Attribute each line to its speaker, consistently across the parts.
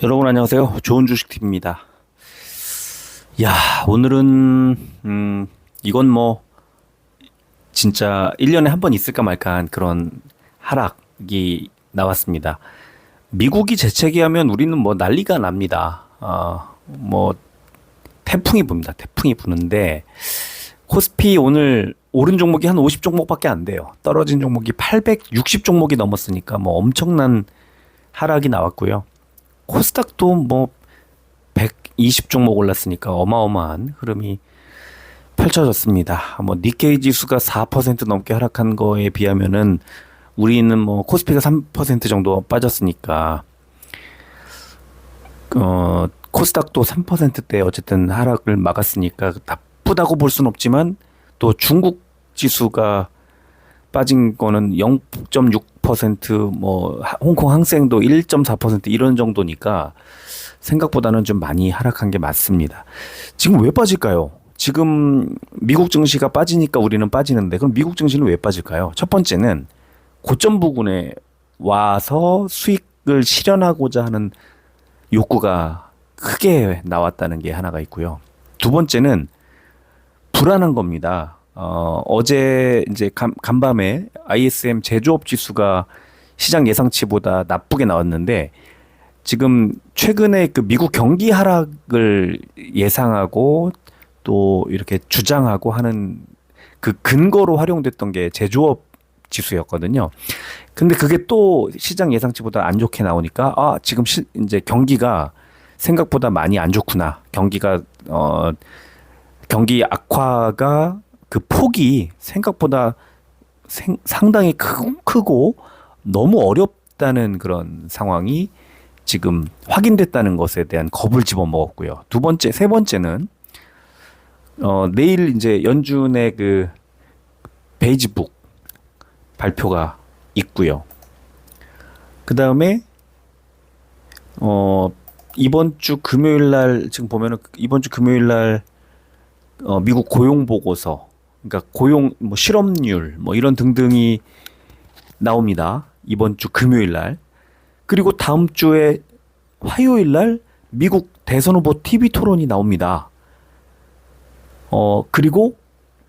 Speaker 1: 여러분 안녕하세요. 좋은 주식팁입니다. 야, 오늘은 이건 뭐 진짜 1년에 한 번 있을까 말까한 그런 하락이 나왔습니다. 미국이 재채기하면 우리는 뭐 난리가 납니다. 뭐 태풍이 붑니다. 태풍이 부는데 코스피 오늘 오른 종목이 한 50 종목밖에 안 돼요. 떨어진 종목이 860 종목이 넘었으니까 뭐 엄청난 하락이 나왔고요. 코스닥도 뭐 120 종목 올랐으니까 어마어마한 흐름이 펼쳐졌습니다. 뭐 니케이 지수가 4% 넘게 하락한 거에 비하면은 우리는 뭐 코스피가 3% 정도 빠졌으니까 코스닥도 3%대 어쨌든 하락을 막았으니까 나쁘다고 볼 수는 없지만 또 중국 지수가 빠진 거는 0.6%, 홍콩 항생도 1.4% 이런 정도니까 생각보다는 좀 많이 하락한 게 맞습니다. 지금 왜 빠질까요? 지금 미국 증시가 빠지니까 우리는 빠지는데 그럼 미국 증시는 왜 빠질까요? 첫 번째는 고점 부근에 와서 수익을 실현하고자 하는 욕구가 크게 나왔다는 게 하나가 있고요. 두 번째는 불안한 겁니다. 어제 이제 간밤에 ISM 제조업 지수가 시장 예상치보다 나쁘게 나왔는데 지금 최근에 그 미국 경기 하락을 예상하고 또 이렇게 주장하고 하는 그 근거로 활용됐던 게 제조업 지수였거든요. 근데 그게 또 시장 예상치보다 안 좋게 나오니까 지금 이제 경기가 생각보다 많이 안 좋구나. 경기 악화가 그 폭이 생각보다 상당히 크고 너무 어렵다는 그런 상황이 지금 확인됐다는 것에 대한 겁을 집어먹었고요. 세 번째는 내일 이제 연준의 그 베이지북 발표가 있고요. 그 다음에 이번 주 금요일 날 지금 보면은 이번 주 금요일 날 미국 고용 보고서, 그러니까 고용 뭐 실업률 뭐 이런 등등이 나옵니다. 이번 주 금요일 날. 그리고 다음 주에 화요일 날 미국 대선 후보 TV 토론이 나옵니다. 그리고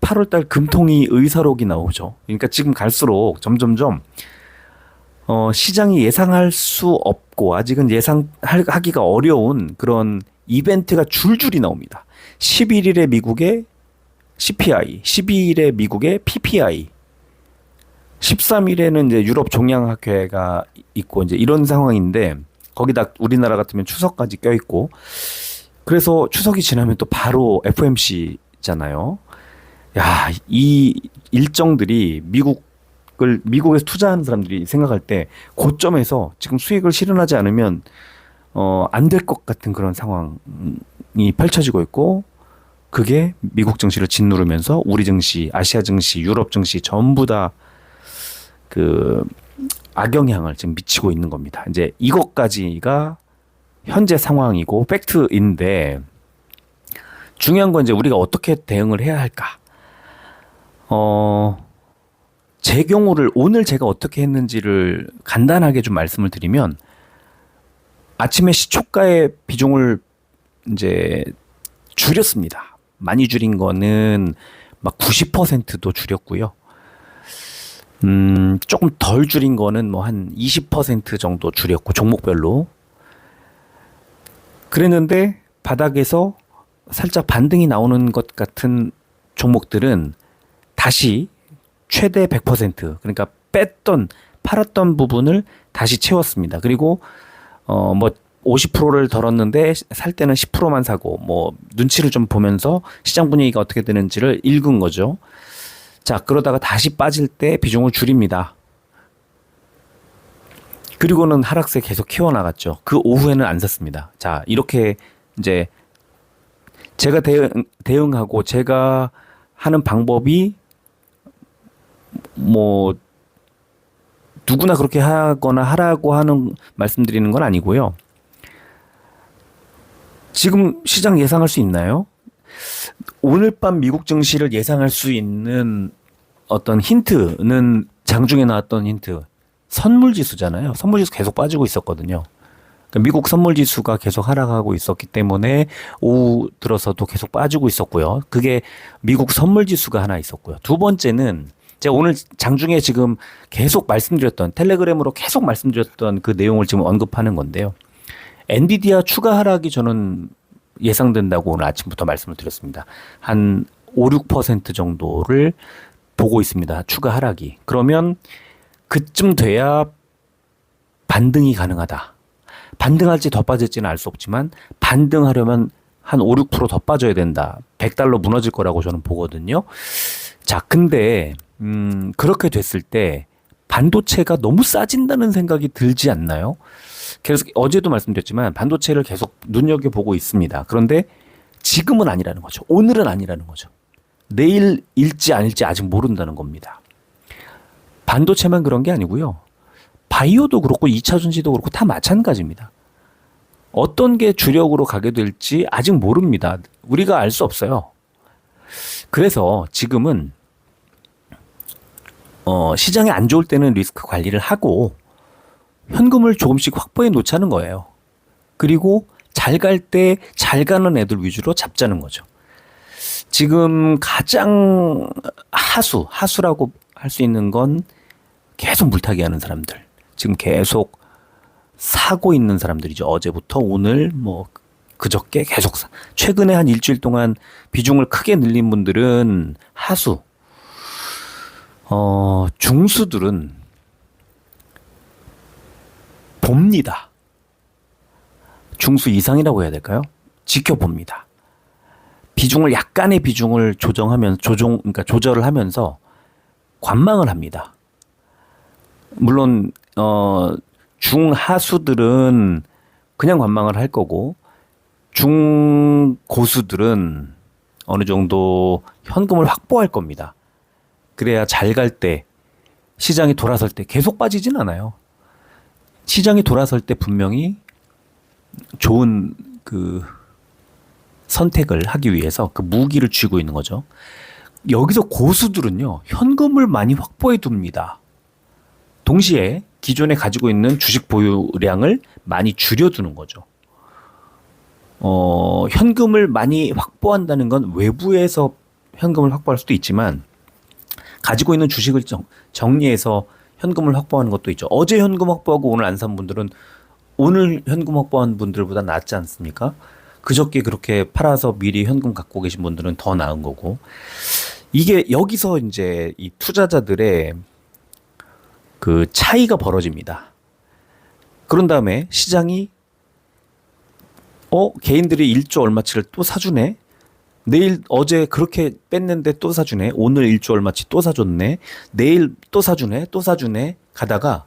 Speaker 1: 8월 달 금통위 의사록이 나오죠. 그러니까 지금 갈수록 점점점 시장이 예상할 수 없고 아직은 예상하기가 어려운 그런 이벤트가 줄줄이 나옵니다. 11일에 미국의 CPI, 12일에 미국의 PPI, 13일에는 이제 유럽 종량학회가 있고 이제 이런 상황인데 거기다 우리나라 같으면 추석까지 껴있고 그래서 추석이 지나면 또 바로 FOMC잖아요. 야, 이 일정들이 미국에서 투자하는 사람들이 생각할 때 고점에서 지금 수익을 실현하지 않으면 안 될 것 같은 그런 상황이 펼쳐지고 있고 그게 미국 증시를 짓누르면서 우리 증시, 아시아 증시, 유럽 증시 전부 다 그 악영향을 지금 미치고 있는 겁니다. 이제 이것까지가 현재 상황이고 팩트인데 중요한 건 이제 우리가 어떻게 대응을 해야 할까? 제 경우를 오늘 제가 어떻게 했는지를 간단하게 좀 말씀을 드리면 아침에 시초가의 비중을 이제 줄였습니다. 많이 줄인 거는 막 90%도 줄였고요. 조금 덜 줄인 거는 뭐 한 20% 정도 줄였고 종목별로. 그랬는데 바닥에서 살짝 반등이 나오는 것 같은 종목들은 다시 최대 100% 그러니까 팔았던 부분을 다시 채웠습니다. 그리고 뭐 50%를 덜었는데 살 때는 10%만 사고 뭐 눈치를 좀 보면서 시장 분위기가 어떻게 되는지를 읽은 거죠. 자, 그러다가 다시 빠질 때 비중을 줄입니다. 그리고는 하락세 계속 키워나갔죠. 그 오후에는 안 샀습니다. 자, 이렇게 이제 제가 대응하고 제가 하는 방법이 뭐 누구나 그렇게 하거나 하라고 하는 말씀드리는 건 아니고요. 지금 시장 예상할 수 있나요? 오늘 밤 미국 증시를 예상할 수 있는 어떤 힌트는 장중에 나왔던 힌트. 선물지수잖아요. 선물지수 계속 빠지고 있었거든요. 그러니까 미국 선물 지수가 계속 하락하고 있었기 때문에 오후 들어서도 계속 빠지고 있었고요. 그게 미국 선물 지수가 하나 있었고요. 두 번째는 제가 오늘 장중에 지금 계속 말씀드렸던 텔레그램으로 계속 말씀드렸던 그 내용을 지금 언급하는 건데요. 엔비디아 추가 하락이 저는 예상된다고 오늘 아침부터 말씀을 드렸습니다. 한 5, 6% 정도를 보고 있습니다. 추가 하락이. 그러면 그쯤 돼야 반등이 가능하다. 반등할지 더 빠질지는 알 수 없지만 반등하려면 한 5, 6%더 빠져야 된다. 100달러 무너질 거라고 저는 보거든요. 자, 근데 그렇게 됐을 때 반도체가 너무 싸진다는 생각이 들지 않나요? 그래서 어제도 말씀드렸지만 반도체를 계속 눈여겨보고 있습니다. 그런데 지금은 아니라는 거죠. 오늘은 아니라는 거죠. 내일일지 아닐지 아직 모른다는 겁니다. 반도체만 그런 게 아니고요. 바이오도 그렇고 2차 전지도 그렇고 다 마찬가지입니다. 어떤 게 주력으로 가게 될지 아직 모릅니다. 우리가 알 수 없어요. 그래서 지금은 시장이 안 좋을 때는 리스크 관리를 하고 현금을 조금씩 확보해 놓자는 거예요. 그리고 잘 갈 때 잘 가는 애들 위주로 잡자는 거죠. 지금 가장 하수라고 할 수 있는 건 계속 물타기 하는 사람들. 지금 계속 사고 있는 사람들이죠. 어제부터 오늘 뭐 그저께 계속 최근에 한 일주일 동안 비중을 크게 늘린 분들은 하수. 중수들은 봅니다. 중수 이상이라고 해야 될까요? 지켜봅니다. 약간의 비중을 그러니까 조절을 하면서 관망을 합니다. 물론 중하수들은 그냥 관망을 할 거고 중고수들은 어느 정도 현금을 확보할 겁니다. 그래야 잘 갈 때, 시장이 돌아설 때 계속 빠지진 않아요. 시장이 돌아설 때 분명히 좋은 그 선택을 하기 위해서 그 무기를 쥐고 있는 거죠. 여기서 고수들은요, 현금을 많이 확보해 둡니다. 동시에 기존에 가지고 있는 주식 보유량을 많이 줄여두는 거죠. 현금을 많이 확보한다는 건 외부에서 현금을 확보할 수도 있지만 가지고 있는 주식을 정리해서 현금을 확보하는 것도 있죠. 어제 현금 확보하고 오늘 안 산 분들은 오늘 현금 확보한 분들보다 낫지 않습니까? 그저께 그렇게 팔아서 미리 현금 갖고 계신 분들은 더 나은 거고. 이게 여기서 이제 이 투자자들의 그 차이가 벌어집니다. 그런 다음에 시장이 개인들이 1조 얼마치를 또 사주네. 어제 그렇게 뺐는데 또 사주네. 오늘 1조 얼마치 또 사줬네. 내일 또 사주네. 또 사주네. 가다가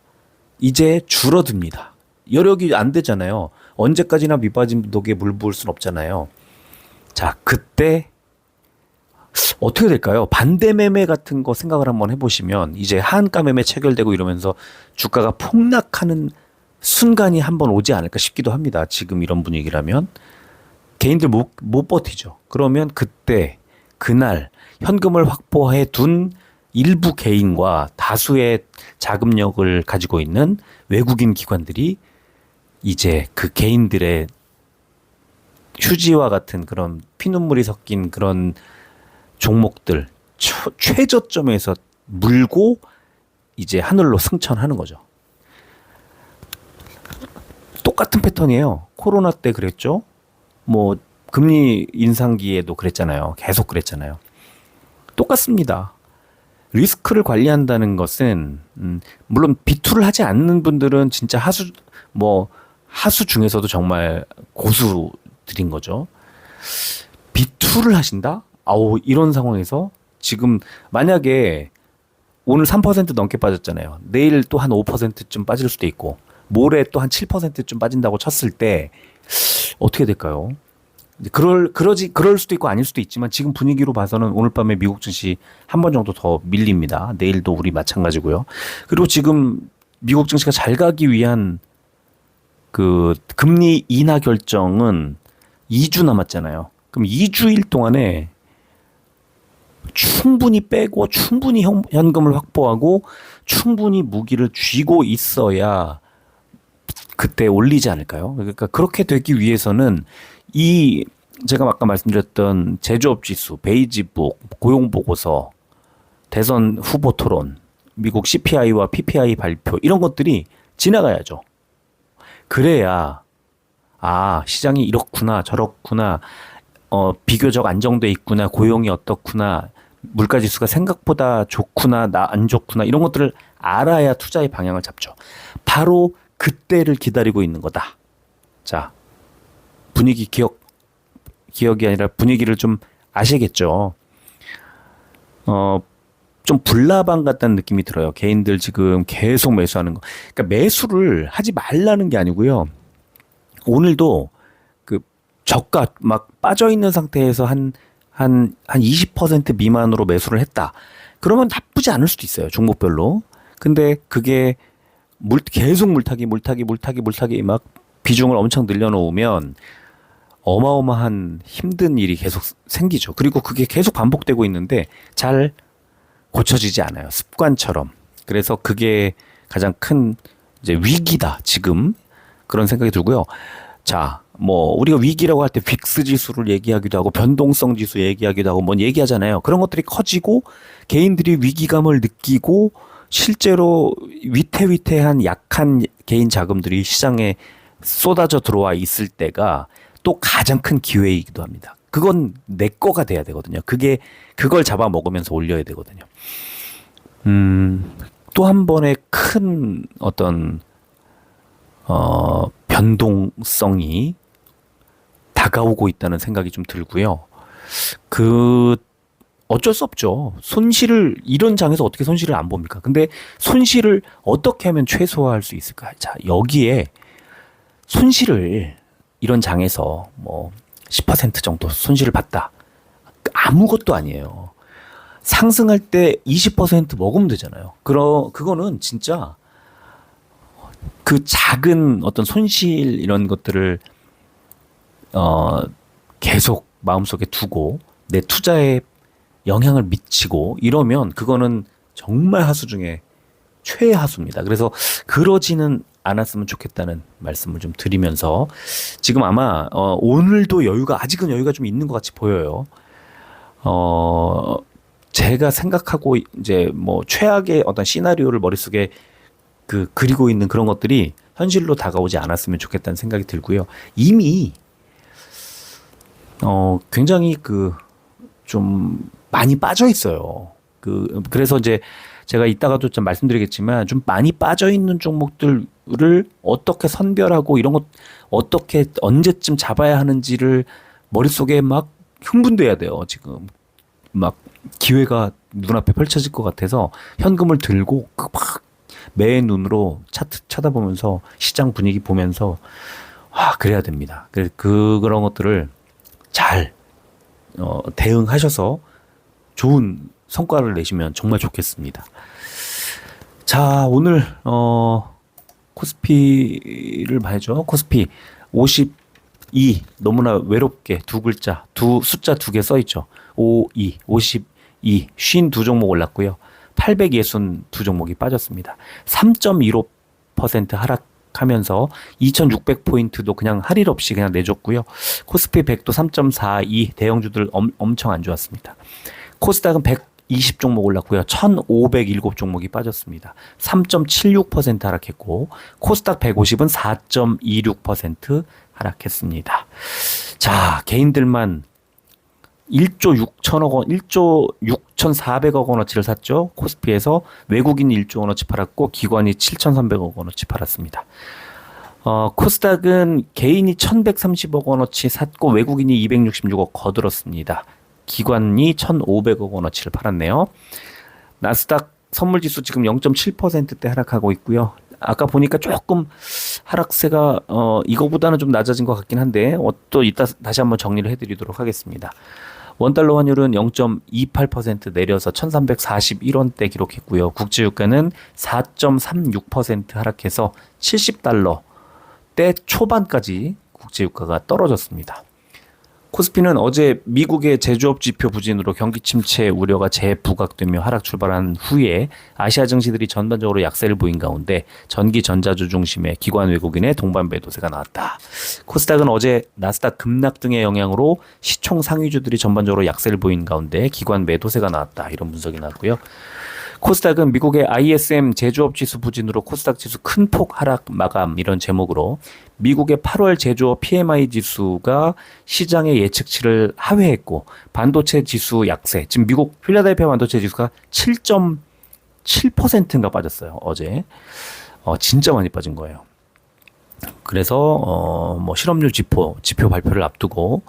Speaker 1: 이제 줄어듭니다. 여력이 안 되잖아요. 언제까지나 밑빠진 독에 물 부을 순 없잖아요. 자, 그때 어떻게 될까요? 반대 매매 같은 거 생각을 한번 해보시면 이제 하한가 매매 체결되고 이러면서 주가가 폭락하는 순간이 한번 오지 않을까 싶기도 합니다. 지금 이런 분위기라면 개인들 못 버티죠. 그러면 그날 현금을 확보해 둔 일부 개인과 다수의 자금력을 가지고 있는 외국인 기관들이 이제 그 개인들의 휴지와 같은 그런 피눈물이 섞인 그런 종목들 최저점에서 물고 이제 하늘로 승천하는 거죠. 똑같은 패턴이에요. 코로나 때 그랬죠. 뭐 금리 인상기에도 그랬잖아요. 계속 그랬잖아요. 똑같습니다. 리스크를 관리한다는 것은 물론 비투를 하지 않는 분들은 진짜 하수 중에서도 정말 고수들인 거죠. 비투를 하신다? 이런 상황에서 지금 만약에 오늘 3% 넘게 빠졌잖아요. 내일 또 한 5%쯤 빠질 수도 있고 모레 또 한 7%쯤 빠진다고 쳤을 때 어떻게 될까요? 그럴 수도 있고 아닐 수도 있지만 지금 분위기로 봐서는 오늘 밤에 미국 증시 한 번 정도 더 밀립니다. 내일도 우리 마찬가지고요. 그리고 지금 미국 증시가 잘 가기 위한 그 금리 인하 결정은 2주 남았잖아요. 그럼 2주일 동안에 충분히 빼고 충분히 현금을 확보하고 충분히 무기를 쥐고 있어야 그때 올리지 않을까요? 그러니까 그렇게 되기 위해서는 이 제가 아까 말씀드렸던 제조업 지수, 베이지북, 고용보고서, 대선 후보 토론, 미국 CPI와 PPI 발표 이런 것들이 지나가야죠. 그래야 시장이 이렇구나 저렇구나 비교적 안정돼 있구나 고용이 어떻구나 물가 지수가 생각보다 좋구나 나 안 좋구나 이런 것들을 알아야 투자의 방향을 잡죠. 바로 그때를 기다리고 있는 거다. 자, 분위기 기억이 아니라 분위기를 좀 아시겠죠. 좀 불나방 같다는 느낌이 들어요. 개인들 지금 계속 매수하는 거. 그러니까 매수를 하지 말라는 게 아니고요. 오늘도 그 저가 막 빠져 있는 상태에서 한 20% 미만으로 매수를 했다. 그러면 나쁘지 않을 수도 있어요. 종목별로. 근데 그게 계속 물타기 막 비중을 엄청 늘려놓으면 어마어마한 힘든 일이 계속 생기죠. 그리고 그게 계속 반복되고 있는데 잘 고쳐지지 않아요. 습관처럼. 그래서 그게 가장 큰 이제 위기다. 지금 그런 생각이 들고요. 자, 뭐 우리가 위기라고 할 때 빅스 지수를 얘기하기도 하고 변동성 지수 얘기하기도 하고 뭔 얘기하잖아요. 그런 것들이 커지고 개인들이 위기감을 느끼고 실제로 위태위태한 약한 개인 자금들이 시장에 쏟아져 들어와 있을 때가 또 가장 큰 기회이기도 합니다. 그건 내 거가 돼야 되거든요. 그걸 잡아먹으면서 올려야 되거든요. 또 한 번의 큰 어떤 변동성이 다가오고 있다는 생각이 좀 들고요. 어쩔 수 없죠. 이런 장에서 어떻게 손실을 안 봅니까? 근데 손실을 어떻게 하면 최소화할 수 있을까? 자, 여기에 손실을 이런 장에서 뭐 10% 정도 손실을 봤다. 아무것도 아니에요. 상승할 때 20% 먹으면 되잖아요. 그거는 진짜 그 작은 어떤 손실 이런 것들을 계속 마음속에 두고 내 투자에 영향을 미치고 이러면 그거는 정말 하수 중에 최하수입니다. 그래서 그러지는 않았으면 좋겠다는 말씀을 좀 드리면서 지금 아마 오늘도 아직은 여유가 좀 있는 것 같이 보여요. 제가 생각하고 이제 뭐 최악의 어떤 시나리오를 머릿속에 그리고 있는 그런 것들이 현실로 다가오지 않았으면 좋겠다는 생각이 들고요. 이미 굉장히 좀 많이 빠져 있어요. 그래서 이제 제가 이따가도 좀 말씀드리겠지만 좀 많이 빠져 있는 종목들을 어떻게 선별하고 이런 것 어떻게 언제쯤 잡아야 하는지를 머릿속에 막 흥분돼야 돼요. 지금 막 기회가 눈앞에 펼쳐질 것 같아서 현금을 들고 막 매의 눈으로 차트 쳐다보면서 시장 분위기 보면서 그래야 됩니다. 그런 것들을 잘 대응하셔서 좋은 성과를 내시면 정말 좋겠습니다. 자, 오늘 코스피를 봐야죠. 코스피 52 너무나 외롭게 숫자 두 개 써 있죠. 52 52종목 올랐고요. 862 종목이 빠졌습니다. 3.15% 하락하면서 2600포인트도 그냥 할 일 없이 그냥 내줬고요. 코스피 100도 3.42 대형주들 엄청 안 좋았습니다. 코스닥은 120 종목 올랐고요. 1507 종목이 빠졌습니다. 3.76% 하락했고 코스닥 150은 4.26% 하락했습니다. 자, 개인들만 1조 6천억 원, 1조 6,400억 원어치를 샀죠. 코스피에서 외국인 1조 원어치 팔았고 기관이 7,300억 원어치 팔았습니다. 코스닥은 개인이 1,130억 원어치 샀고 외국인이 266억 거들었습니다. 기관이 1,500억 원어치를 팔았네요. 나스닥 선물지수 지금 0.7%대 하락하고 있고요. 아까 보니까 조금 하락세가 이거보다는 좀 낮아진 것 같긴 한데 또 이따 다시 한번 정리를 해드리도록 하겠습니다. 원달러 환율은 0.28% 내려서 1341원대 기록했고요. 국제유가는 4.36% 하락해서 70달러 대 초반까지 국제유가가 떨어졌습니다. 코스피는 어제 미국의 제조업 지표 부진으로 경기 침체 우려가 재부각되며 하락 출발한 후에 아시아 증시들이 전반적으로 약세를 보인 가운데 전기 전자주 중심의 기관 외국인의 동반 매도세가 나왔다. 코스닥은 어제 나스닥 급락 등의 영향으로 시총 상위주들이 전반적으로 약세를 보인 가운데 기관 매도세가 나왔다. 이런 분석이 나왔고요. 코스닥은 미국의 ISM 제조업 지수 부진으로 코스닥 지수 큰 폭 하락 마감 이런 제목으로 미국의 8월 제조업 PMI 지수가 시장의 예측치를 하회했고 반도체 지수 약세. 지금 미국 필라델피아 반도체 지수가 7.7%인가 빠졌어요. 어제. 진짜 많이 빠진 거예요. 그래서 뭐 실업률 지표 발표를 앞두고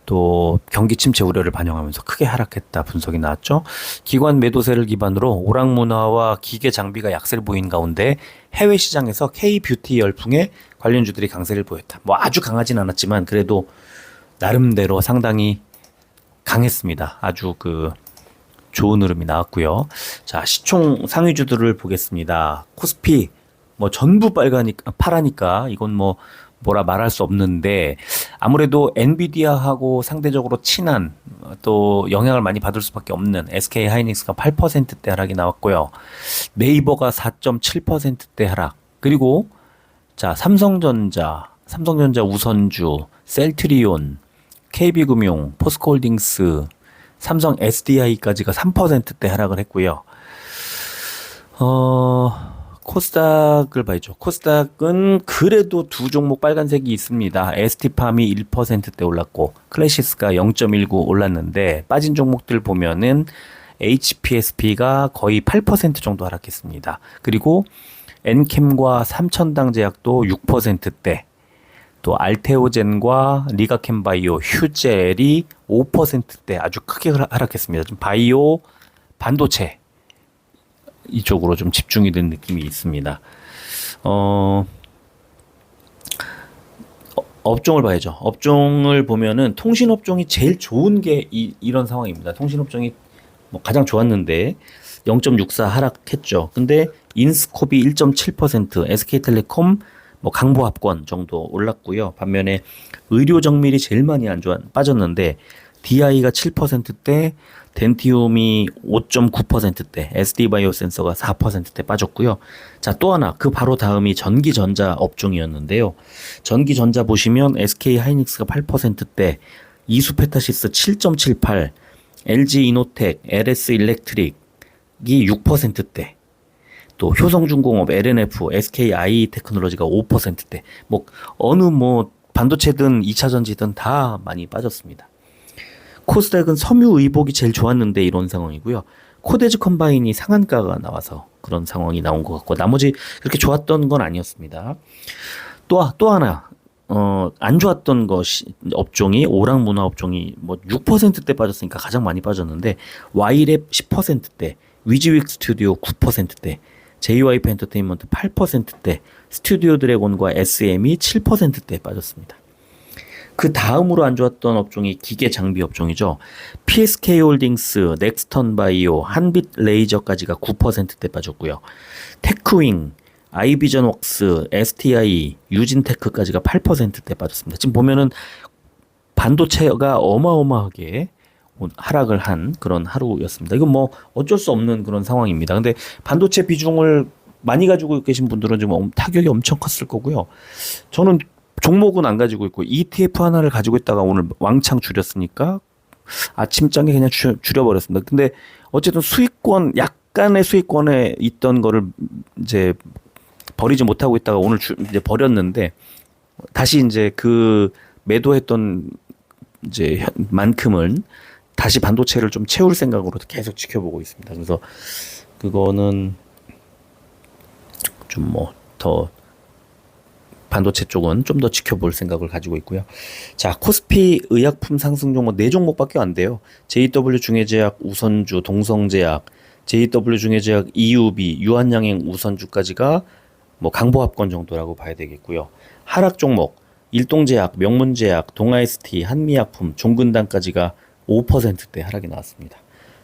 Speaker 1: 또 경기 침체 우려를 반영하면서 크게 하락했다 분석이 나왔죠. 기관 매도세를 기반으로 오락문화와 기계 장비가 약세를 보인 가운데 해외 시장에서 K-뷰티 열풍에 관련주들이 강세를 보였다. 뭐 아주 강하진 않았지만 그래도 나름대로 상당히 강했습니다. 아주 좋은 흐름이 나왔고요. 자, 시총 상위주들을 보겠습니다. 코스피 뭐 전부 파라니까 이건 뭐라 말할 수 없는데 아무래도 엔비디아하고 상대적으로 친한 또 영향을 많이 받을 수밖에 없는 SK 하이닉스가 8%대 하락이 나왔고요. 네이버가 4.7%대 하락. 그리고 자, 삼성전자 우선주, 셀트리온, KB금융, 포스코홀딩스, 삼성 SDI까지가 3%대 하락을 했고요. 코스닥을 봐야죠. 코스닥은 그래도 두 종목 빨간색이 있습니다. ST팜이 1%대 올랐고 클래시스가 0.19 올랐는데 빠진 종목들 보면은 HPSP가 거의 8% 정도 하락했습니다. 그리고 엔캠과 삼천당제약도 6%대, 또 알테오젠과 리가캠바이오, 휴젤이 5%대 아주 크게 하락했습니다. 좀 바이오, 반도체 이쪽으로 좀 집중이 된 느낌이 있습니다. 업종을 봐야죠. 업종을 보면은 통신업종이 제일 좋은 게 이런 상황입니다. 통신업종이 뭐 가장 좋았는데 0.64 하락했죠. 근데 인스코비 1.7%, SK텔레콤 뭐 강보합권 정도 올랐고요. 반면에 의료정밀이 제일 많이 빠졌는데 DI가 7%대, 덴티움이 5.9%대, SD바이오센서가 4%대 빠졌고요. 자, 또 하나 그 바로 다음이 전기전자 업종이었는데요. 전기전자 보시면 SK 하이닉스가 8%대, 이수페타시스 7.78, LG 이노텍, LS 일렉트릭이 6%대, 또 효성중공업, LNF, SKI 테크놀로지가 5%대, 어느 반도체든 2차 전지든 다 많이 빠졌습니다. 코스닥은 섬유의복이 제일 좋았는데 이런 상황이고요. 코데즈 컴바인이 상한가가 나와서 그런 상황이 나온 것 같고 나머지 그렇게 좋았던 건 아니었습니다. 또 하나 안 좋았던 업종이 오락문화 업종이 6%대 빠졌으니까 가장 많이 빠졌는데 와이랩 10%대, 위즈윅 스튜디오 9%대, JYP 엔터테인먼트 8%대, 스튜디오 드래곤과 SM이 7%대 빠졌습니다. 그 다음으로 안 좋았던 업종이 기계 장비 업종이죠. PSK홀딩스, 넥스턴 바이오, 한빛 레이저까지가 9%대 빠졌고요. 테크윙, 아이비전웍스, STI, 유진테크까지가 8%대 빠졌습니다. 지금 보면은 반도체가 어마어마하게 하락을 한 그런 하루였습니다. 이건 어쩔 수 없는 그런 상황입니다. 근데 반도체 비중을 많이 가지고 계신 분들은 지금 타격이 엄청 컸을 거고요. 저는 종목은 안 가지고 있고 ETF 하나를 가지고 있다가 오늘 왕창 줄였으니까 아침장에 그냥 줄여버렸습니다. 근데 어쨌든 약간의 수익권에 있던 거를 이제 버리지 못하고 있다가 오늘 이제 버렸는데 다시 이제 매도했던 이제 만큼은 다시 반도체를 좀 채울 생각으로 계속 지켜보고 있습니다. 그래서 그거는 좀 더 반도체 쪽은 좀 더 지켜볼 생각을 가지고 있고요. 자, 코스피 의약품 상승 종목 4종목밖에 안 돼요. JW 중해제약, 우선주, 동성제약, JW 중해제약, EUB, 유한양행 우선주까지가 강보합권 정도라고 봐야 되겠고요. 하락 종목 일동제약, 명문제약, 동아ST, 한미약품, 종근당까지가 5%대 하락이 나왔습니다.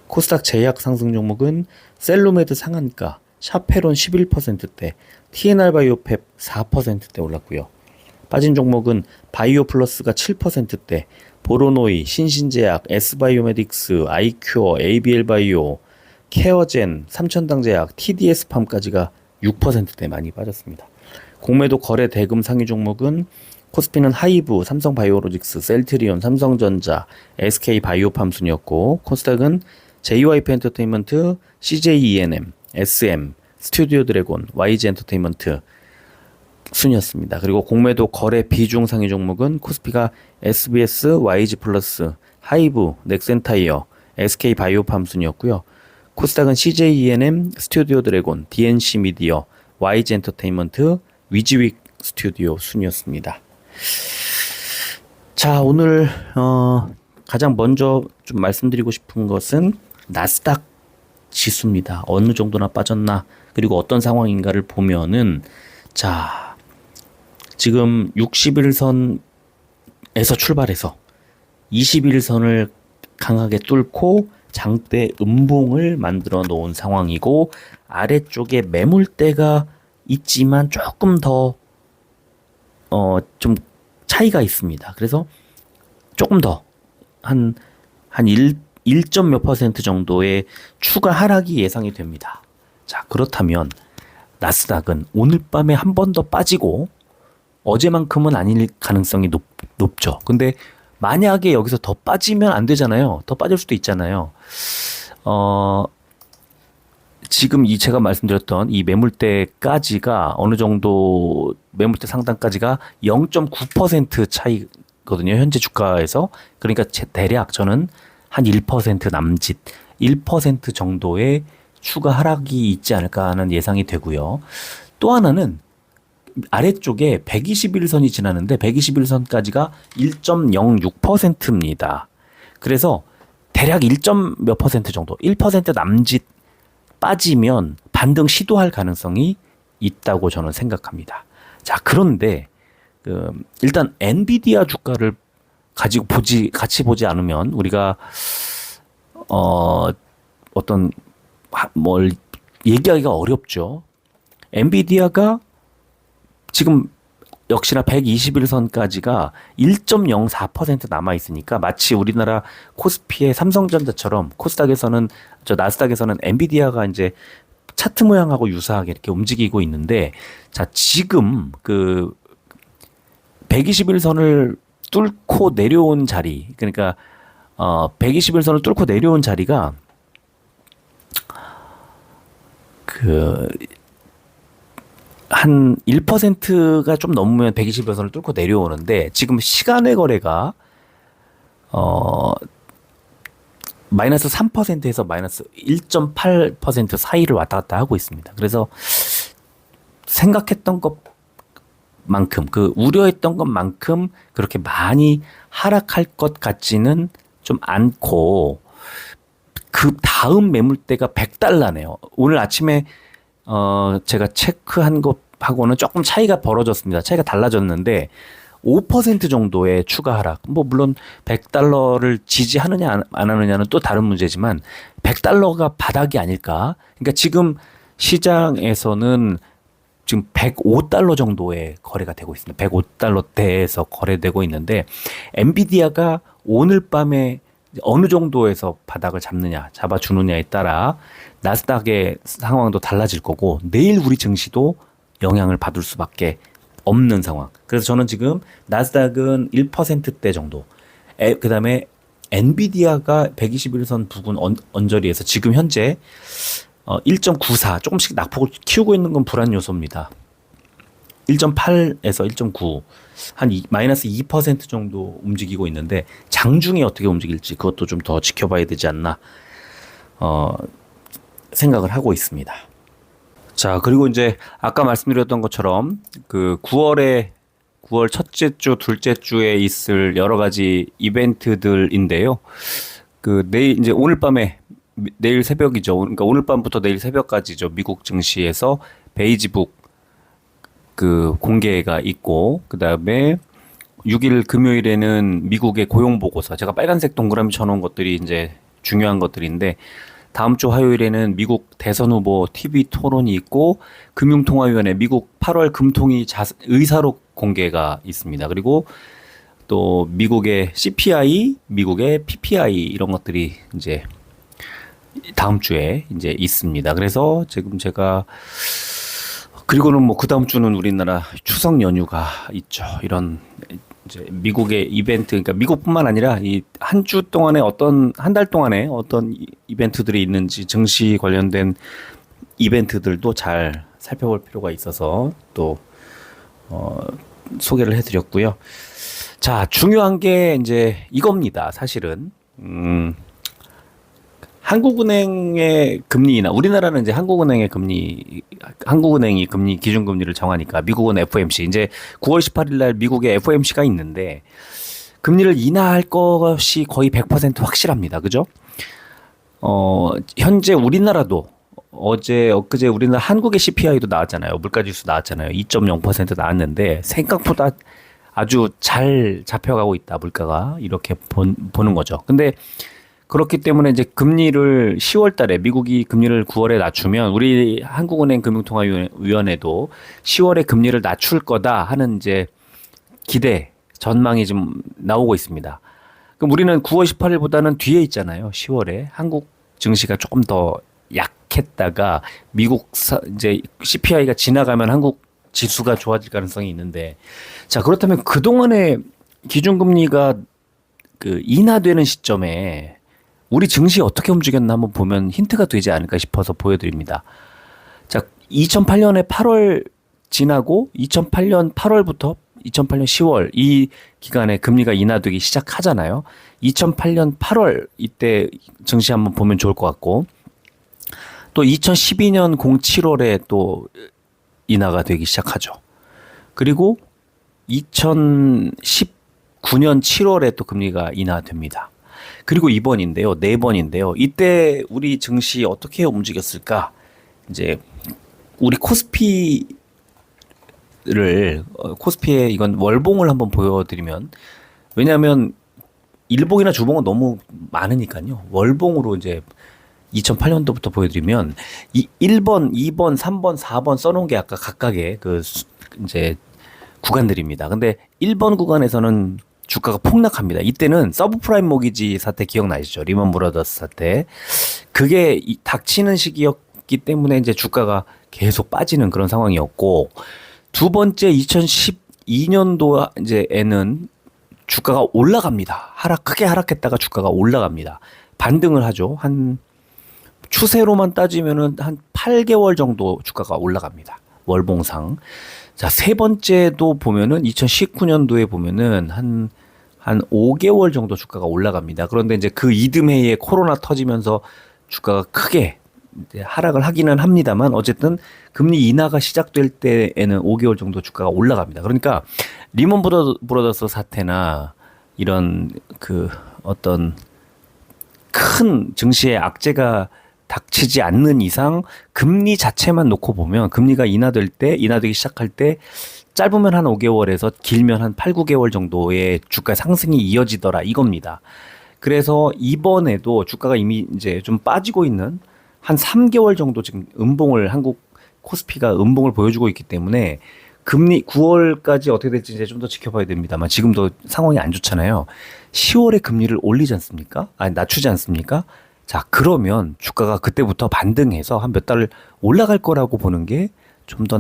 Speaker 1: 코스닥 제약 상승 종목은 셀루메드 상한가, 샤페론 11%대, TNR바이오펩 4%대 올랐고요. 빠진 종목은 바이오 플러스가 7%대, 보로노이, 신신제약, S바이오메딕스, 아이큐어, ABL 바이오, 케어젠, 삼천당제약, TDS팜까지가 6%대 많이 빠졌습니다. 공매도 거래 대금 상위 종목은 코스피는 하이브, 삼성바이오로직스, 셀트리온, 삼성전자, SK바이오팜 순이었고, 코스닥은 JYP 엔터테인먼트, CJENM, SM, 스튜디오 드래곤, YG엔터테인먼트 순이었습니다. 그리고 공매도 거래 비중 상위 종목은 코스피가 SBS, YG플러스, 하이브, 넥센타이어, SK바이오팜 순이었고요. 코스닥은 CJENM, 스튜디오 드래곤, DNC 미디어, YG엔터테인먼트, 위즈윅 스튜디오 순이었습니다. 자, 오늘 가장 먼저 좀 말씀드리고 싶은 것은 나스닥 지수입니다. 어느 정도나 빠졌나, 그리고 어떤 상황인가를 보면은, 자, 지금 61선에서 출발해서 21선을 강하게 뚫고 장대 음봉을 만들어 놓은 상황이고, 아래쪽에 매물대가 있지만 조금 더 좀 차이가 있습니다. 그래서 조금 더 한 1점 몇 퍼센트 정도의 추가 하락이 예상이 됩니다. 자, 그렇다면 나스닥은 오늘 밤에 한 번 더 빠지고 어제만큼은 아닐 가능성이 높죠. 근데 만약에 여기서 더 빠지면 안 되잖아요. 더 빠질 수도 있잖아요. 지금 제가 말씀드렸던 이 매물대까지가 어느 정도, 매물대 상단까지가 0.9% 차이거든요. 현재 주가에서. 그러니까 대략 저는 한 1% 남짓, 1% 정도의 추가 하락이 있지 않을까 하는 예상이 되고요. 또 하나는 아래쪽에 121선이 지나는데 121선까지가 1.06%입니다. 그래서 대략 1점 몇 퍼센트 정도, 1% 남짓 빠지면 반등 시도할 가능성이 있다고 저는 생각합니다. 자, 그런데 일단 엔비디아 주가를 같이 보지 않으면 우리가 어떤 뭘 얘기하기가 어렵죠. 엔비디아가 지금 역시나 121선까지가 1.04% 남아 있으니까 마치 우리나라 코스피의 삼성전자처럼 나스닥에서는 엔비디아가 이제 차트 모양하고 유사하게 이렇게 움직이고 있는데, 자, 지금 121선을 뚫고 내려온 자리, 그러니까 121선을 뚫고 내려온 자리가 한 1%가 좀 넘으면 121선을 뚫고 내려오는데, 지금 시간의 거래가 마이너스 3%에서 마이너스 1.8% 사이를 왔다 갔다 하고 있습니다. 그래서 생각했던 것만큼, 우려했던 것만큼 그렇게 많이 하락할 것 같지는 좀 않고, 그 다음 매물대가 $100네요. 오늘 아침에 제가 체크한 것하고는 조금 차이가 벌어졌습니다. 차이가 달라졌는데 5% 정도의 추가 하락. 물론 $100를 지지하느냐 안 하느냐는 또 다른 문제지만 $100가 바닥이 아닐까. 그러니까 지금 시장에서는 지금 $105 정도의 거래가 되고 있습니다. $105대에서 거래되고 있는데, 엔비디아가 오늘 밤에 어느 정도에서 바닥을 잡아주느냐에 따라 나스닥의 상황도 달라질 거고, 내일 우리 증시도 영향을 받을 수밖에 없는 상황. 그래서 저는 지금 나스닥은 1%대 정도, 그 다음에 엔비디아가 121선 부근 언저리에서 지금 현재 1.94, 조금씩 낙폭을 키우고 있는 건 불안 요소입니다. 1.8에서 1.9, 마이너스 2% 정도 움직이고 있는데, 장중에 어떻게 움직일지 그것도 좀 더 지켜봐야 되지 않나 생각을 하고 있습니다. 자, 그리고 이제 아까 말씀드렸던 것처럼 9월 첫째 주, 둘째 주에 있을 여러 가지 이벤트들인데요. 내일 이제 내일 새벽이죠. 그러니까 오늘 밤부터 내일 새벽까지죠. 미국 증시에서 베이지북 공개가 있고, 그 다음에 6일 금요일에는 미국의 고용 보고서, 제가 빨간색 동그라미 쳐놓은 것들이 이제 중요한 것들인데, 다음 주 화요일에는 미국 대선 후보 TV 토론이 있고, 금융통화위원회 미국 8월 금통위 의사록 공개가 있습니다. 그리고 또 미국의 CPI, 미국의 PPI 이런 것들이 이제 다음 주에 이제 있습니다. 그래서 지금 제가 그리고는 뭐 그 다음 주는 우리나라 추석 연휴가 있죠. 이런 이제 미국의 이벤트, 그러니까 미국뿐만 아니라 이 한 주 동안에 한 달 동안에 어떤 이벤트들이 있는지 증시 관련된 이벤트들도 잘 살펴볼 필요가 있어서 또 소개를 해드렸고요. 자, 중요한 게 이제 이겁니다. 사실은 한국은행의 금리 인하, 우리나라는 이제 한국은행이 금리 기준금리를 정하니까 미국은 FOMC, 이제 9월 18일 날 미국의 FOMC가 있는데 금리를 인하할 것이 거의 100% 확실합니다. 그죠? 현재 우리나라도 엊그제 우리나라 한국의 CPI도 나왔잖아요. 물가지수 나왔잖아요. 2.0% 나왔는데 생각보다 아주 잘 잡혀가고 있다. 물가가 이렇게 보는 거죠. 근데 그렇기 때문에 이제 금리를 10월 달에 미국이 금리를 9월에 낮추면 우리 한국은행 금융통화위원회도 10월에 금리를 낮출 거다 하는 이제 기대, 전망이 좀 나오고 있습니다. 그럼 우리는 9월 18일보다는 뒤에 있잖아요. 10월에 한국 증시가 조금 더 약했다가 미국 이제 CPI가 지나가면 한국 지수가 좋아질 가능성이 있는데, 자, 그렇다면 그동안에 기준금리가 그 인하되는 시점에 우리 증시 어떻게 움직였나 한번 보면 힌트가 되지 않을까 싶어서 보여드립니다. 자, 2008년에 8월 지나고 2008년 8월부터 2008년 10월 이 기간에 금리가 인하되기 시작하잖아요. 2008년 8월 이때 증시 한번 보면 좋을 것 같고, 또 2012년 07월에 또 인하가 되기 시작하죠. 그리고 2019년 7월에 또 금리가 인하됩니다. 그리고 이번인데요. 네 번인데요. 이때 우리 증시 어떻게 움직였을까? 이제 우리 코스피의 이건 월봉을 한번 보여드리면, 왜냐하면 일봉이나 주봉은 너무 많으니까요. 월봉으로 이제 2008년도부터 보여드리면 이 1번, 2번, 3번, 4번 써놓은 게 아까 각각의 이제 구간들입니다. 근데 1번 구간에서는 주가가 폭락합니다. 이때는 서브프라임 모기지 사태 기억나시죠? 리먼 브라더스 사태. 그게 닥치는 시기였기 때문에 이제 주가가 계속 빠지는 그런 상황이었고, 두 번째 2012년도 이제에는 주가가 올라갑니다. 크게 하락했다가 주가가 올라갑니다. 반등을 하죠. 추세로만 따지면은 한 8개월 정도 주가가 올라갑니다. 월봉상. 자, 세 번째도 보면은 2019년도에 보면은 한 5개월 정도 주가가 올라갑니다. 그런데 이제 그 이듬해에 코로나 터지면서 주가가 크게 이제 하락을 하기는 합니다만, 어쨌든 금리 인하가 시작될 때에는 5개월 정도 주가가 올라갑니다. 그러니까 리먼 브라더스 사태나 이런 어떤 큰 증시의 악재가 닥치지 않는 이상 금리 자체만 놓고 보면 금리가 인하되기 시작할 때 짧으면 한 5개월에서 길면 한 8, 9개월 정도의 주가 상승이 이어지더라 이겁니다. 그래서 이번에도 주가가 이미 이제 좀 빠지고 있는 한 3개월 정도 지금 한국 코스피가 음봉을 보여주고 있기 때문에 금리 9월까지 어떻게 될지 이제 좀 더 지켜봐야 됩니다만, 지금도 상황이 안 좋잖아요. 10월에 금리를 올리지 않습니까? 낮추지 않습니까? 자, 그러면 주가가 그때부터 반등해서 한 몇 달 올라갈 거라고 보는 게 좀 더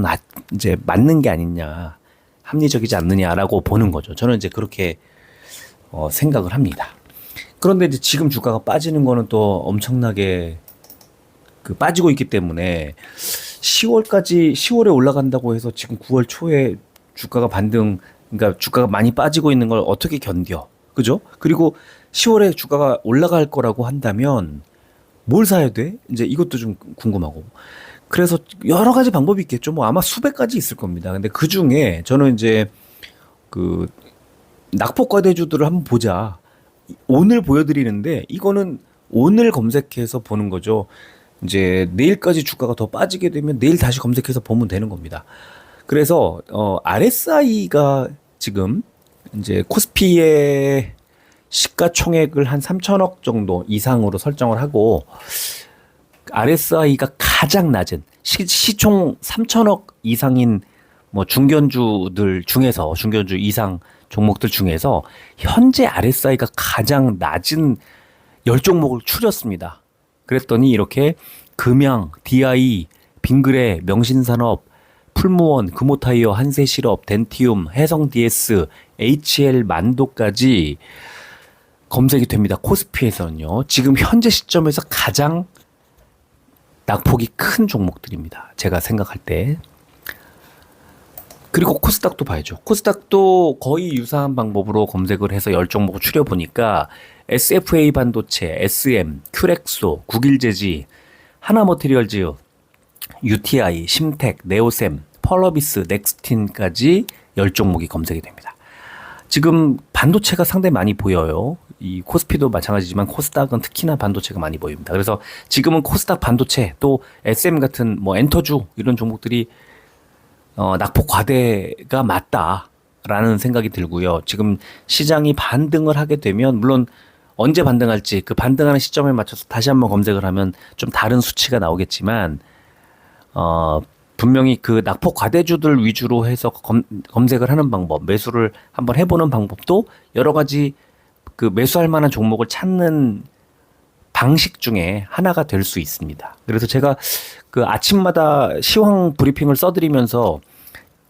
Speaker 1: 이제 맞는 게 아니냐, 합리적이지 않느냐라고 보는 거죠. 저는 이제 그렇게 생각을 합니다. 그런데 이제 지금 주가가 빠지는 거는 또 엄청나게 빠지고 있기 때문에 10월에 올라간다고 해서 지금 9월 초에 주가가 그러니까 주가가 많이 빠지고 있는 걸 어떻게 견뎌? 그죠? 그리고 10월에 주가가 올라갈 거라고 한다면 뭘 사야 돼? 이제 이것도 좀 궁금하고. 그래서 여러 가지 방법이 있겠죠. 뭐 아마 수백 가지 있을 겁니다. 근데 그 중에 저는 이제 낙폭과대주들을 한번 보자. 오늘 보여드리는데 이거는 오늘 검색해서 보는 거죠. 이제 내일까지 주가가 더 빠지게 되면 내일 다시 검색해서 보면 되는 겁니다. 그래서 RSI가 지금 이제 코스피의 시가총액을 한 3천억 정도 이상으로 설정을 하고, RSI가 가장 낮은 시총 3천억 이상인 뭐 중견주들 중에서 중견주 이상 종목들 중에서 현재 RSI가 가장 낮은 10종목을 추렸습니다. 그랬더니 이렇게 금양, DI, 빙그레, 명신산업, 풀무원, 금호타이어, 한세실업, 덴티움, 해성DS, HL, 만도까지 검색이 됩니다. 코스피에서는요. 지금 현재 시점에서 가장 낙폭이 큰 종목들입니다. 제가 생각할 때. 그리고 코스닥도 봐야죠. 코스닥도 거의 유사한 방법으로 검색을 해서 10종목을 추려보니까 SFA 반도체, SM, 큐렉소, 국일제지, 하나머티리얼즈, UTI, 심텍, 네오셈, 펄러비스, 넥스틴까지 10종목이 검색이 됩니다. 지금 반도체가 상당히 많이 보여요. 이 코스피도 마찬가지지만 코스닥은 특히나 반도체가 많이 보입니다. 그래서 지금은 코스닥 반도체 또 SM 같은 뭐 엔터주 이런 종목들이 낙폭 과대가 맞다라는 생각이 들고요. 지금 시장이 반등을 하게 되면 물론 언제 반등할지 그 반등하는 시점에 맞춰서 다시 한번 검색을 하면 좀 다른 수치가 나오겠지만 분명히 그 낙폭 과대주들 위주로 해서 검색을 하는 방법, 매수를 한번 해보는 방법도 여러 가지 그 매수할 만한 종목을 찾는 방식 중에 하나가 될 수 있습니다. 그래서 제가 그 아침마다 시황 브리핑을 써드리면서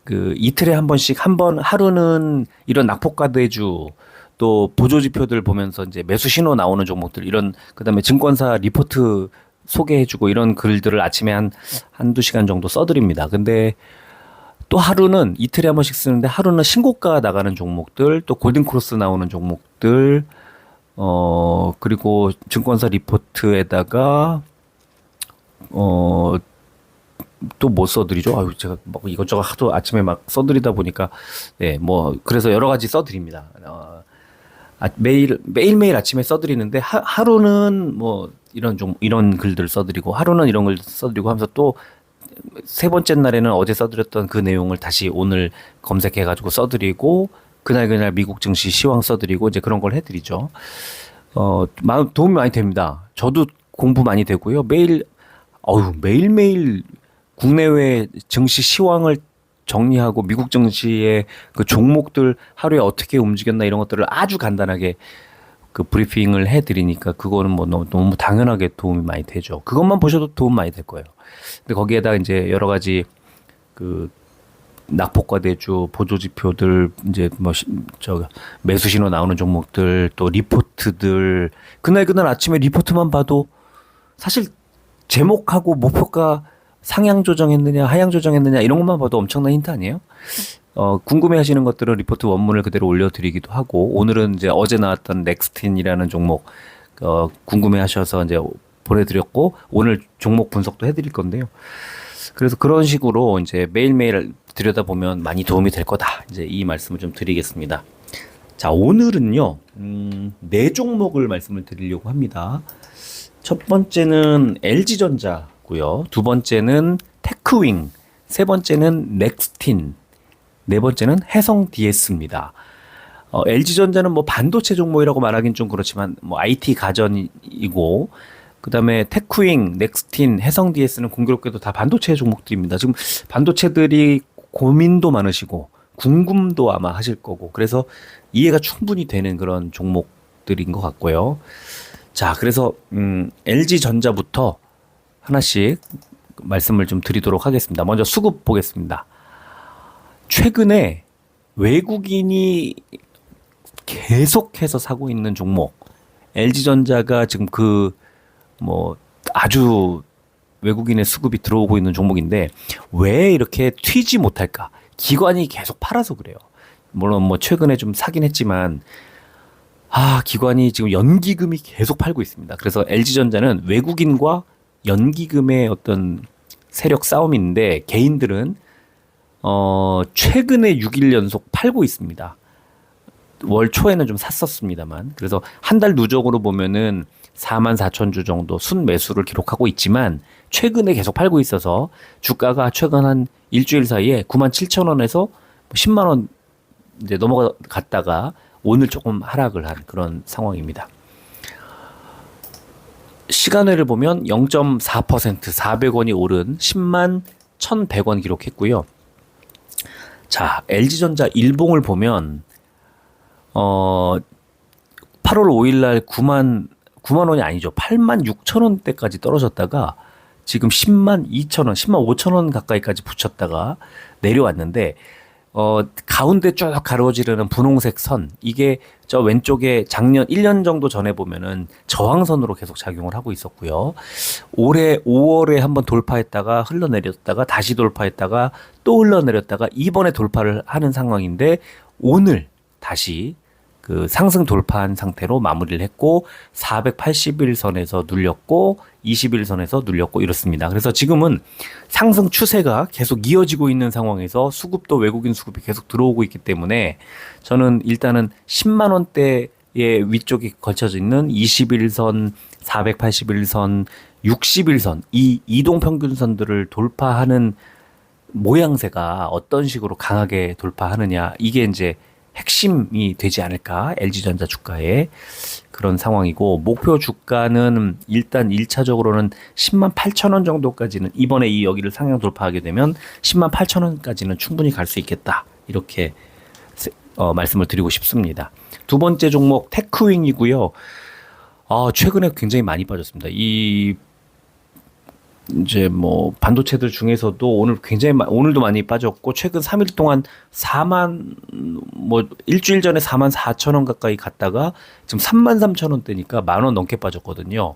Speaker 1: 그 이틀에 한 번씩 하루는 이런 낙폭과대주 또 보조지표들 보면서 이제 매수 신호 나오는 종목들 이런 그다음에 증권사 리포트 소개해주고 이런 글들을 아침에 한두 시간 정도 써드립니다. 근데 또 하루는 이틀에 한 번씩 쓰는데 하루는 신고가 나가는 종목들 또 골든크로스 나오는 종목들 그리고 증권사 리포트에다가 또 뭐 써드리죠? 아유, 제가 막 이것저것 하도 아침에 막 써드리다 보니까, 네, 뭐, 그래서 여러 가지 써드립니다. 매일매일 아침에 써드리는데, 하루는 뭐, 이런 글들 써드리고, 하루는 이런 글 써드리고 하면서 또, 세 번째 날에는 어제 써드렸던 그 내용을 다시 오늘 검색해가지고 써드리고, 그날 미국 증시 시황 써드리고, 이제 그런 걸 해드리죠. 도움이 많이 됩니다. 저도 공부 많이 되고요. 매일매일 국내외 증시 시황을 정리하고 미국 증시의 그 종목들 하루에 어떻게 움직였나 이런 것들을 아주 간단하게 그 브리핑을 해드리니까 그거는 뭐 너무 당연하게 도움이 많이 되죠. 그것만 보셔도 도움 많이 될 거예요. 근데 거기에다 이제 여러 가지 그 낙폭과대주 보조지표들 이제 뭐 매수 신호 나오는 종목들 또 리포트들 그날 아침에 리포트만 봐도 사실 제목하고 목표가 상향 조정했느냐 하향 조정했느냐 이런 것만 봐도 엄청난 힌트 아니에요? 궁금해 하시는 것들은 리포트 원문을 그대로 올려드리기도 하고 오늘은 이제 어제 나왔던 넥스틴이라는 종목 궁금해 하셔서 이제 보내드렸고 오늘 종목 분석도 해드릴 건데요. 그래서 그런 식으로 이제 매일매일 들여다보면 많이 도움이 될 거다. 이제 이 말씀을 좀 드리겠습니다. 자, 오늘은요, 네 종목을 말씀을 드리려고 합니다. 첫 번째는 LG전자고요. 두 번째는 테크윙, 세 번째는 넥스틴, 네 번째는 해성DS입니다. LG전자는 뭐 반도체 종목이라고 말하긴 좀 그렇지만 뭐 IT 가전이고 그다음에 테크윙, 넥스틴, 해성DS는 공교롭게도 다 반도체 종목들입니다. 지금 반도체들이 고민도 많으시고 궁금도 아마 하실 거고 그래서 이해가 충분히 되는 그런 종목들인 것 같고요. 자, 그래서 LG전자부터 하나씩 말씀을 좀 드리도록 하겠습니다. 먼저 수급 보겠습니다. 최근에 외국인이 계속해서 사고 있는 종목 LG전자가 지금 아주 외국인의 수급이 들어오고 있는 종목인데 왜 이렇게 튀지 못할까? 기관이 계속 팔아서 그래요. 물론 뭐 최근에 좀 사긴 했지만 기관이 지금 연기금이 계속 팔고 있습니다. 그래서 LG전자는 외국인과 연기금의 어떤 세력 싸움인데 개인들은 최근에 6일 연속 팔고 있습니다. 월 초에는 좀 샀었습니다만 그래서 한 달 누적으로 보면은 44,000주 정도 순매수를 기록하고 있지만 최근에 계속 팔고 있어서 주가가 최근 한 일주일 사이에 97,000원에서 10만 원 이제 넘어갔다가 오늘 조금 하락을 한 그런 상황입니다. 시간외를 보면 0.4% 400원이 오른 10만 1,100원 기록했고요. 자, LG전자 일봉을 보면 8월 5일 날 9만 원이 아니죠. 8만 6천 원대까지 떨어졌다가 지금 10만 2천 원, 10만 5천 원 가까이까지 붙였다가 내려왔는데 가운데 쭉 가로지르는 분홍색 선, 이게 저 왼쪽에 작년 1년 정도 전에 보면은 저항선으로 계속 작용을 하고 있었고요. 올해 5월에 한번 돌파했다가 흘러내렸다가 다시 돌파했다가 또 흘러내렸다가 이번에 돌파를 하는 상황인데 오늘 다시 그 상승 돌파한 상태로 마무리를 했고 481선에서 눌렸고 21선에서 눌렸고 이렇습니다. 그래서 지금은 상승 추세가 계속 이어지고 있는 상황에서 수급도 외국인 수급이 계속 들어오고 있기 때문에 저는 일단은 10만 원대의 위쪽에 걸쳐져 있는 21선, 481선, 61선 이 이동 평균선들을 돌파하는 모양새가 어떤 식으로 강하게 돌파하느냐, 이게 이제 핵심이 되지 않을까, LG전자 주가의 그런 상황이고, 목표 주가는 일단 1차적으로는 10만 8천 원 정도까지는, 이번에 이 여기를 상향 돌파하게 되면 10만 8천 원까지는 충분히 갈 수 있겠다, 이렇게 말씀을 드리고 싶습니다. 두 번째 종목 테크윙이고요. 최근에 굉장히 많이 빠졌습니다. 이제 뭐 반도체들 중에서도 오늘도 많이 빠졌고, 최근 3일 동안 4만, 일주일 전에 4만 4천 원 가까이 갔다가 지금 3만 3천 원대니까 10,000원 넘게 빠졌거든요.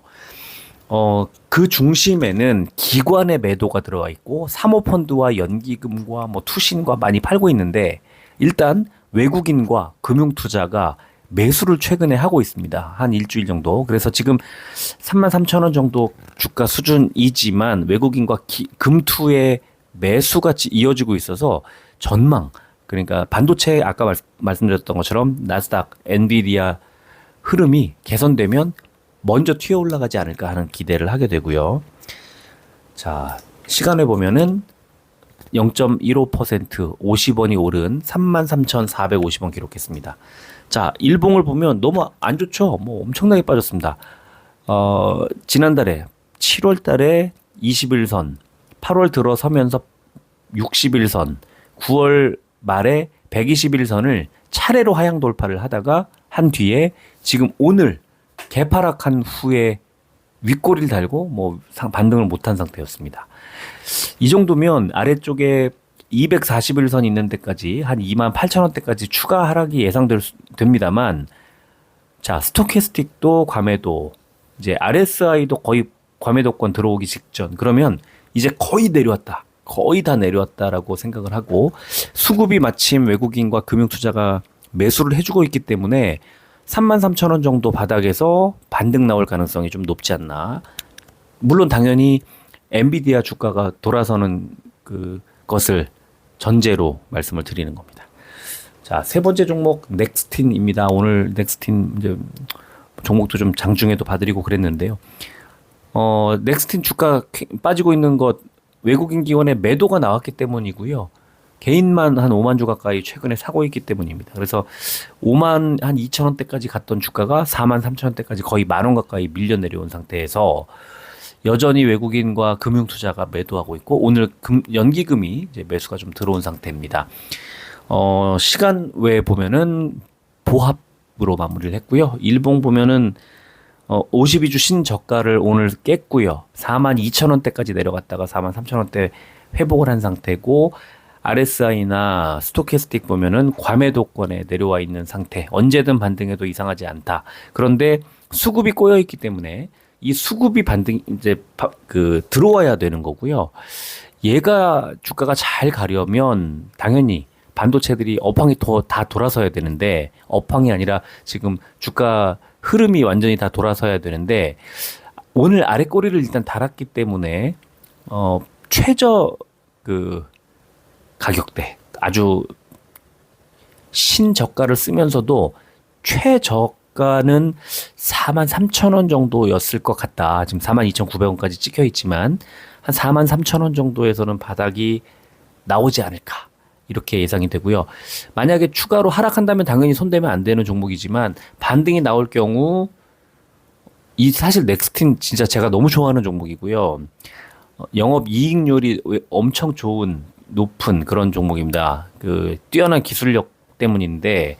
Speaker 1: 그 중심에는 기관의 매도가 들어와 있고 사모펀드와 연기금과 투신과 많이 팔고 있는데, 일단 외국인과 금융투자가 매수를 최근에 하고 있습니다. 한 일주일 정도. 그래서 지금 3만 3천 원 정도 주가 수준이지만 외국인과 금투의 매수가 이어지고 있어서 전망, 그러니까 반도체 아까 말씀드렸던 것처럼 나스닥, 엔비디아 흐름이 개선되면 먼저 튀어 올라가지 않을까 하는 기대를 하게 되고요. 자, 시간을 보면은 0.15% 50원이 오른 33,450원 기록했습니다. 자, 일봉을 보면 너무 안 좋죠? 엄청나게 빠졌습니다. 지난달에 7월 달에 21선, 8월 들어서면서 61선, 9월 말에 121선을 차례로 하향 돌파를 하다가 한 뒤에 지금 오늘 개파락한 후에 윗꼬리를 달고 반등을 못한 상태였습니다. 이 정도면 아래쪽에 241선 있는 데까지 한 2만 8천 원대까지 추가 하락이 예상됩니다만, 자, 스토캐스틱도 과매도, 이제 RSI도 거의 과매도권 들어오기 직전, 그러면 이제 거의 내려왔다, 거의 다 내려왔다라고 생각을 하고, 수급이 마침 외국인과 금융투자가 매수를 해주고 있기 때문에 3만 3천 원 정도 바닥에서 반등 나올 가능성이 좀 높지 않나. 물론 당연히 엔비디아 주가가 돌아서는 것을 전제로 말씀을 드리는 겁니다. 자, 세 번째 종목 넥스틴입니다. 오늘 넥스틴 이제 종목도 좀 장중에도 봐드리고 그랬는데요. 넥스틴 주가 빠지고 있는 것, 외국인 기관의 매도가 나왔기 때문이고요. 개인만 한 5만 주 가까이 최근에 사고 있기 때문입니다. 그래서 5만 한 2천 원대까지 갔던 주가가 4만 3천 원대까지 거의 10,000원 가까이 밀려 내려온 상태에서 여전히 외국인과 금융투자가 매도하고 있고, 오늘 연기금이 이제 매수가 좀 들어온 상태입니다. 시간 외에 보면은 보합으로 마무리를 했고요. 일봉 보면은 52주 신저가를 오늘 깼고요. 4만 2천 원대까지 내려갔다가 4만 3천 원대 회복을 한 상태고, RSI나 스토캐스틱 보면은 과매도권에 내려와 있는 상태. 언제든 반등해도 이상하지 않다. 그런데 수급이 꼬여 있기 때문에 이 수급이 이제 들어와야 되는 거고요. 얘가 주가가 잘 가려면 당연히 반도체들이 업황이 다 돌아서야 되는데, 업황이 아니라 지금 주가 흐름이 완전히 다 돌아서야 되는데, 오늘 아래 꼬리를 일단 달았기 때문에 최저 가격대, 아주 신저가를 쓰면서도 최저가는 4만 3천 원 정도였을 것 같다. 지금 4만 2,900원까지 찍혀 있지만 한 4만 3천 원 정도에서는 바닥이 나오지 않을까, 이렇게 예상이 되고요. 만약에 추가로 하락한다면 당연히 손대면 안 되는 종목이지만, 반등이 나올 경우 사실 넥스틴 진짜 제가 너무 좋아하는 종목이고요. 영업 이익률이 엄청 좋은, 높은 그런 종목입니다. 그 뛰어난 기술력 때문인데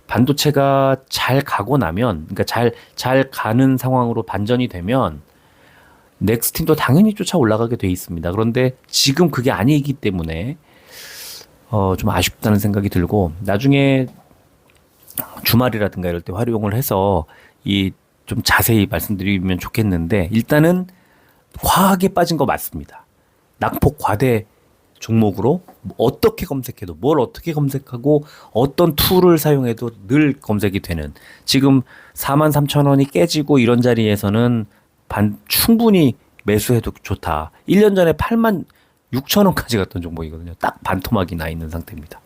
Speaker 1: 반도체가 잘 가고 나면 그러니까 잘 가는 상황으로 반전이 되면 넥스틴도 당연히 쫓아 올라가게 돼 있습니다. 그런데 지금 그게 아니기 때문에 좀 아쉽다는 생각이 들고 나중에 주말이라든가 이럴 때 활용을 해서 이 좀 자세히 말씀드리면 좋겠는데 일단은 과하게 빠진 거 맞습니다. 낙폭 과대 종목으로 어떻게 검색해도 뭘 어떻게 검색하고 어떤 툴을 사용해도 늘 검색이 되는 지금 43,000원이 깨지고 이런 자리에서는 충분히 매수해도 좋다. 1년 전에 86,000원까지 갔던 종목이거든요. 딱 반토막이 나 있는 상태입니다.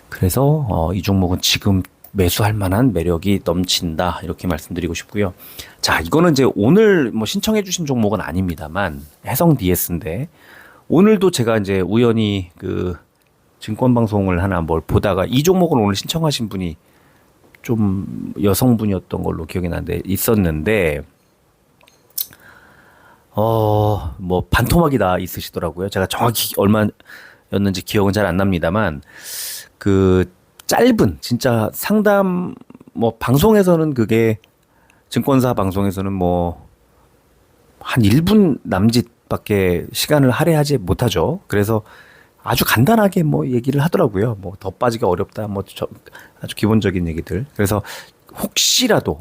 Speaker 1: 그래서 이 종목은 지금 매수할 만한 매력이 넘친다 이렇게 말씀드리고 싶고요. 자, 이거는 이제 오늘 뭐 신청해 주신 종목은 아닙니다만 해성 DS인데 오늘도 제가 이제 우연히 그 증권 방송을 하나 뭘 보다가 이 종목을 오늘 신청하신 분이 좀 여성분이었던 걸로 기억이 나는데 있었는데 뭐 반토막이 있으시더라고요. 제가 정확히 얼마였는지 기억은 잘 안 납니다만 그 짧은 진짜 상담 뭐 방송에서는 그게 증권사 방송에서는 뭐 한 1분 남짓밖에 시간을 할애하지 못하죠. 그래서 아주 간단하게 뭐 얘기를 하더라고요. 뭐 더 빠지기 어렵다. 뭐 아주 기본적인 얘기들. 그래서 혹시라도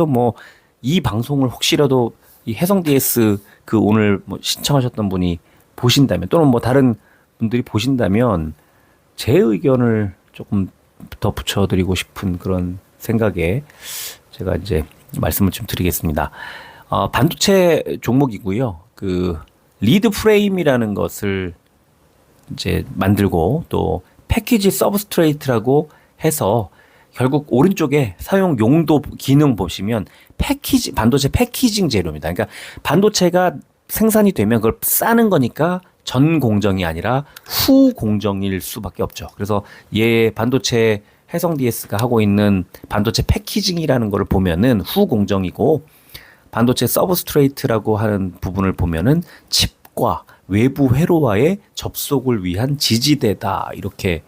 Speaker 1: 뭐 이 방송을 혹시라도 이 해성 DS 그 오늘 뭐 신청하셨던 분이 보신다면 또는 뭐 다른 분들이 보신다면 제 의견을 조금 더 붙여드리고 싶은 그런 생각에 제가 이제 말씀을 좀 드리겠습니다. 반도체 종목이고요. 그 리드 프레임이라는 것을 이제 만들고 또 패키지 서브스트레이트라고 해서 결국 오른쪽에 사용 용도 기능 보시면 반도체 패키징 재료입니다. 그러니까 반도체가 생산이 되면 그걸 싸는 거니까 전 공정이 아니라 후 공정일 수밖에 없죠. 그래서 반도체 해성 DS가 하고 있는 반도체 패키징이라는 걸 보면은 후 공정이고 반도체 서브스트레이트라고 하는 부분을 보면은 칩과 외부 회로와의 접속을 위한 지지대다 이렇게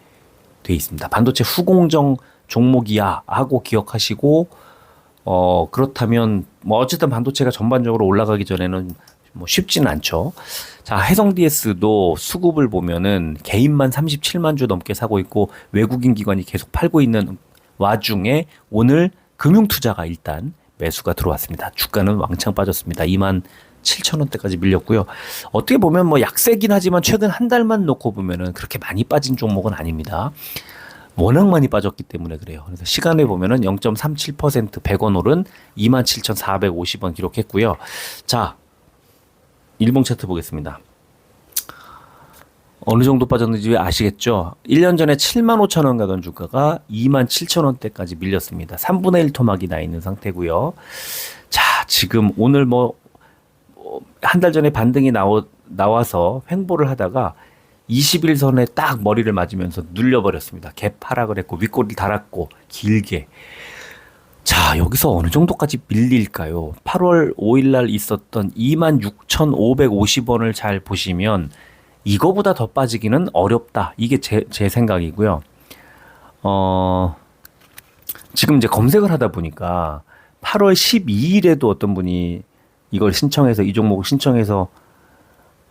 Speaker 1: 돼 있습니다. 반도체 후공정 종목이야 하고 기억하시고 그렇다면 뭐 어쨌든 반도체가 전반적으로 올라가기 전에는 뭐 쉽지는 않죠. 자, 해성 DS도 수급을 보면은 개인만 37만 주 넘게 사고 있고 외국인 기관이 계속 팔고 있는 와중에 오늘 금융투자가 일단 매수가 들어왔습니다. 주가는 왕창 빠졌습니다. 27,000원대까지 밀렸고요. 어떻게 보면 뭐 약세긴 하지만 최근 한 달만 놓고 보면은 그렇게 많이 빠진 종목은 아닙니다. 워낙 많이 빠졌기 때문에 그래요. 그래서 시간을 보면은 0.37% 100원 오른 27,450원 기록했고요. 자, 일봉 차트 보겠습니다. 어느 정도 빠졌는지 아시겠죠? 1년 전에 75,000원 가던 주가가 27,000원대까지 밀렸습니다. 3분의 1 토막이 나 있는 상태고요. 자, 지금 오늘 뭐 한 달 전에 반등이 나와서 횡보를 하다가 21선에 딱 머리를 맞으면서 눌려버렸습니다. 갭 하락을 했고 윗꼬리를 달았고 길게. 자, 여기서 어느 정도까지 밀릴까요? 8월 5일 날 있었던 26,550원을 잘 보시면 이거보다 더 빠지기는 어렵다. 이게 제 생각이고요. 지금 이제 검색을 하다 보니까 8월 12일에도 어떤 분이 이걸 신청해서 이 종목을 신청해서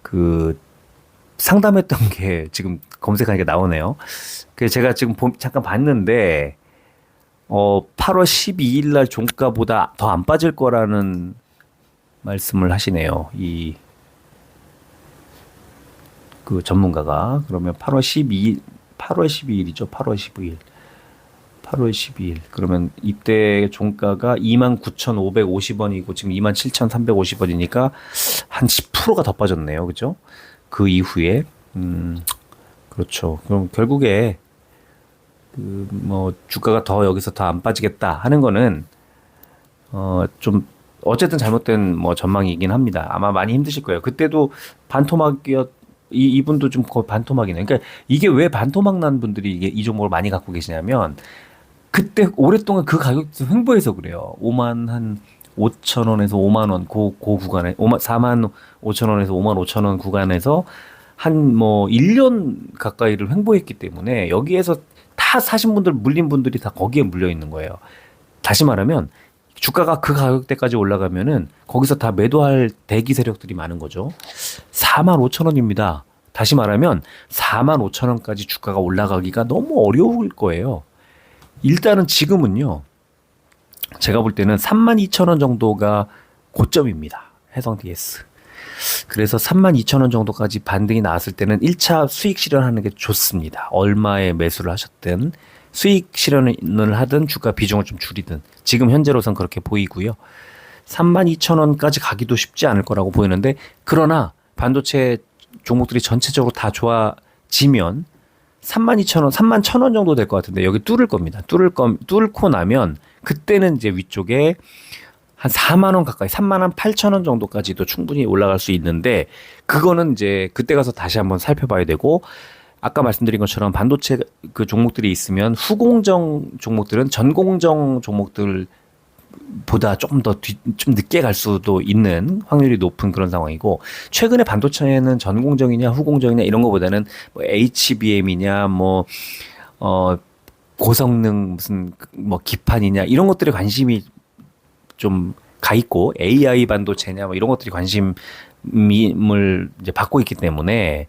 Speaker 1: 그 상담했던 게 지금 검색하니까 나오네요. 그래서 제가 지금 잠깐 봤는데 8월 12일 날 종가보다 더 안 빠질 거라는 말씀을 하시네요. 그 전문가가. 그러면 8월 12일이죠. 8월 12일. 그러면 이때 종가가 29,550원이고 지금 27,350원이니까 한 10%가 더 빠졌네요. 그죠? 그 이후에 그렇죠. 그럼 결국에 뭐 주가가 더 여기서 더 안 빠지겠다 하는 거는 좀 어쨌든 잘못된 뭐 전망이긴 합니다. 아마 많이 힘드실 거예요. 그때도 이분도 좀 거의 반토막이네. 그러니까 이게 왜 반토막 난 분들이 이 종목을 많이 갖고 계시냐면 그때 오랫동안 그 가격 횡보해서 그래요. 5만 한 5천 원에서 5만 원 그 구간에 4만 5천 원에서 5만 5천 원 구간에서 한 뭐 1년 가까이를 횡보했기 때문에 여기에서 다 사신 분들 물린 분들이 다 거기에 물려 있는 거예요. 다시 말하면 주가가 그 가격대까지 올라가면은 거기서 다 매도할 대기 세력들이 많은 거죠. 45,000원입니다. 다시 말하면 45,000원까지 주가가 올라가기가 너무 어려울 거예요. 일단은 지금은요. 제가 볼 때는 32,000원 정도가 고점입니다. 해성 DS. 그래서 32,000원 정도까지 반등이 나왔을 때는 1차 수익 실현하는 게 좋습니다. 얼마에 매수를 하셨든 수익 실현을 하든 주가 비중을 좀 줄이든 지금 현재로선 그렇게 보이고요. 32,000원까지 가기도 쉽지 않을 거라고 보이는데 그러나 반도체 종목들이 전체적으로 다 좋아지면 32,000원, 31,000원 정도 될 것 같은데 여기 뚫을 겁니다. 뚫고 나면 그때는 이제 위쪽에 한 4만 원 가까이 3만 8천 원 정도까지도 충분히 올라갈 수 있는데 그거는 이제 그때 가서 다시 한번 살펴봐야 되고 아까 말씀드린 것처럼 반도체 그 종목들이 있으면 후공정 종목들은 전공정 종목들보다 조금 더 좀 늦게 갈 수도 있는 확률이 높은 그런 상황이고 최근에 반도체는 전공정이냐 후공정이냐 이런 거보다는 뭐 HBM이냐 고성능 무슨 뭐 기판이냐 이런 것들에 관심이 좀 가 있고 AI 반도체냐 뭐 이런 것들이 관심을 이제 받고 있기 때문에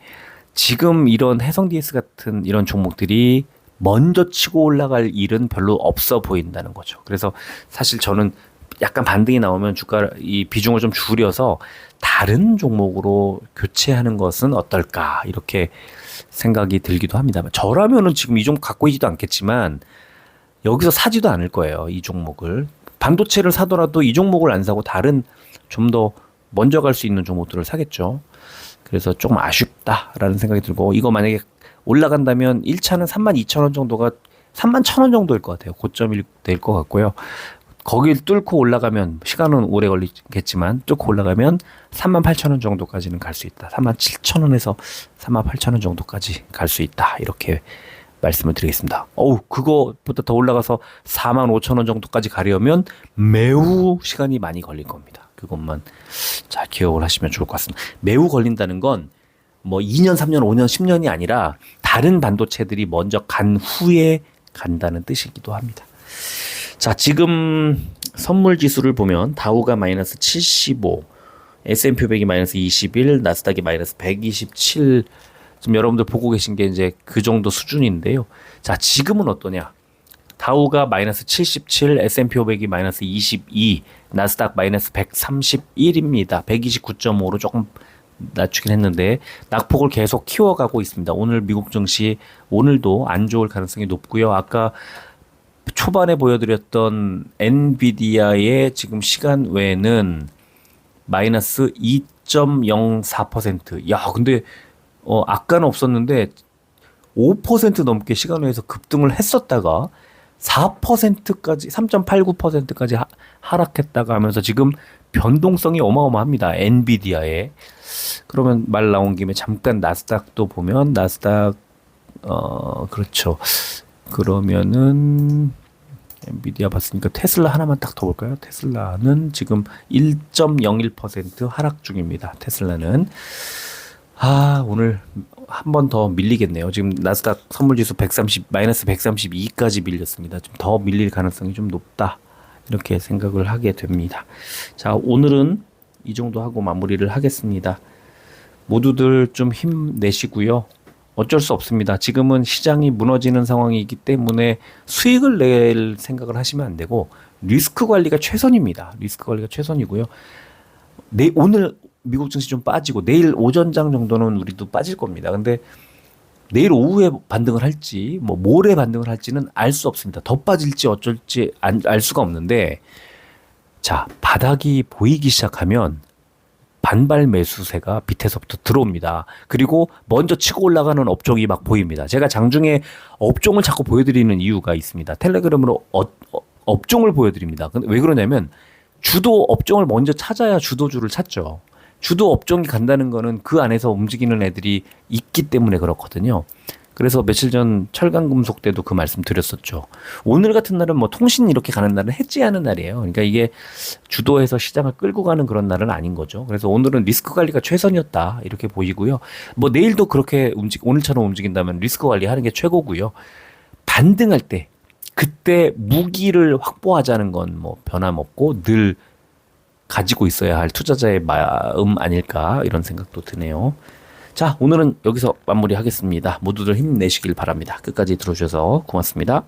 Speaker 1: 지금 이런 해성 DS 같은 이런 종목들이 먼저 치고 올라갈 일은 별로 없어 보인다는 거죠. 그래서 사실 저는 약간 반등이 나오면 주가 이 비중을 좀 줄여서 다른 종목으로 교체하는 것은 어떨까 이렇게 생각이 들기도 합니다. 저라면은 지금 이 종목 갖고 있지도 않겠지만 여기서 사지도 않을 거예요. 이 종목을. 반도체를 사더라도 이 종목을 안 사고 다른 좀 더 먼저 갈 수 있는 종목들을 사겠죠. 그래서 조금 아쉽다라는 생각이 들고 이거 만약에 올라간다면 1차는 32,000원 정도가 31,000원 정도일 것 같아요. 고점이 될 것 같고요. 거길 뚫고 올라가면 시간은 오래 걸리겠지만 뚫고 올라가면 38,000원 정도까지는 갈 수 있다. 37,000원에서 38,000원 정도까지 갈 수 있다. 이렇게 말씀을 드리겠습니다. 그거보다 더 올라가서 45,000원 정도까지 가려면 매우 시간이 많이 걸릴 겁니다. 그것만 잘 기억을 하시면 좋을 것 같습니다. 매우 걸린다는 건 뭐 2년, 3년, 5년, 10년이 아니라 다른 반도체들이 먼저 간 후에 간다는 뜻이기도 합니다. 자, 지금 선물 지수를 보면 다우가 마이너스 75, S&P 500이 마이너스 21, 나스닥이 마이너스 127. 지금 여러분들 보고 계신 게 이제 그 정도 수준인데요. 자, 지금은 어떠냐? 다우가 마이너스 77, S&P 500이 마이너스 22, 나스닥 마이너스 131입니다. 129.5로 조금 낮추긴 했는데 낙폭을 계속 키워가고 있습니다. 오늘 미국 증시 오늘도 안 좋을 가능성이 높고요. 아까 초반에 보여드렸던 엔비디아의 지금 시간 외에는 마이너스 2.04%. 야, 근데 아까는 없었는데 5% 넘게 시간 외에서 급등을 했었다가 4%까지 3.89%까지 하락했다가 하면서 지금 변동성이 어마어마합니다. 엔비디아에. 그러면 말 나온 김에 잠깐 나스닥도 보면 나스닥 그렇죠. 그러면은 엔비디아 봤으니까 테슬라 하나만 딱 더 볼까요? 테슬라는 지금 1.01% 하락 중입니다. 테슬라는 오늘 한 번 더 밀리겠네요. 지금 나스닥 선물지수 130 마이너스 132까지 밀렸습니다. 좀 더 밀릴 가능성이 좀 높다. 이렇게 생각을 하게 됩니다. 자, 오늘은 이 정도 하고 마무리를 하겠습니다. 모두들 좀 힘내시고요. 어쩔 수 없습니다. 지금은 시장이 무너지는 상황이기 때문에 수익을 낼 생각을 하시면 안 되고 리스크 관리가 최선입니다. 리스크 관리가 최선이고요. 오늘 미국 증시 좀 빠지고 내일 오전장 정도는 우리도 빠질 겁니다. 근데 내일 오후에 반등을 할지 모레 반등을 할지는 알 수 없습니다. 더 빠질지 어쩔지 알 수가 없는데 자, 바닥이 보이기 시작하면 반발 매수세가 밑에서부터 들어옵니다. 그리고 먼저 치고 올라가는 업종이 막 보입니다. 제가 장중에 업종을 자꾸 보여드리는 이유가 있습니다. 텔레그램으로 업종을 보여드립니다. 근데 왜 그러냐면 주도 업종을 먼저 찾아야 주도주를 찾죠. 주도 업종이 간다는 거는 그 안에서 움직이는 애들이 있기 때문에 그렇거든요. 그래서 며칠 전 철강금속 때도 그 말씀 드렸었죠. 오늘 같은 날은 뭐 통신 이렇게 가는 날은 해지하는 날이에요. 그러니까 이게 주도해서 시장을 끌고 가는 그런 날은 아닌 거죠. 그래서 오늘은 리스크 관리가 최선이었다 이렇게 보이고요. 뭐 내일도 그렇게 오늘처럼 움직인다면 리스크 관리하는 게 최고고요. 반등할 때 그때 무기를 확보하자는 건 뭐 변함없고 늘 가지고 있어야 할 투자자의 마음 아닐까 이런 생각도 드네요. 자, 오늘은 여기서 마무리하겠습니다. 모두들 힘내시길 바랍니다. 끝까지 들어주셔서 고맙습니다.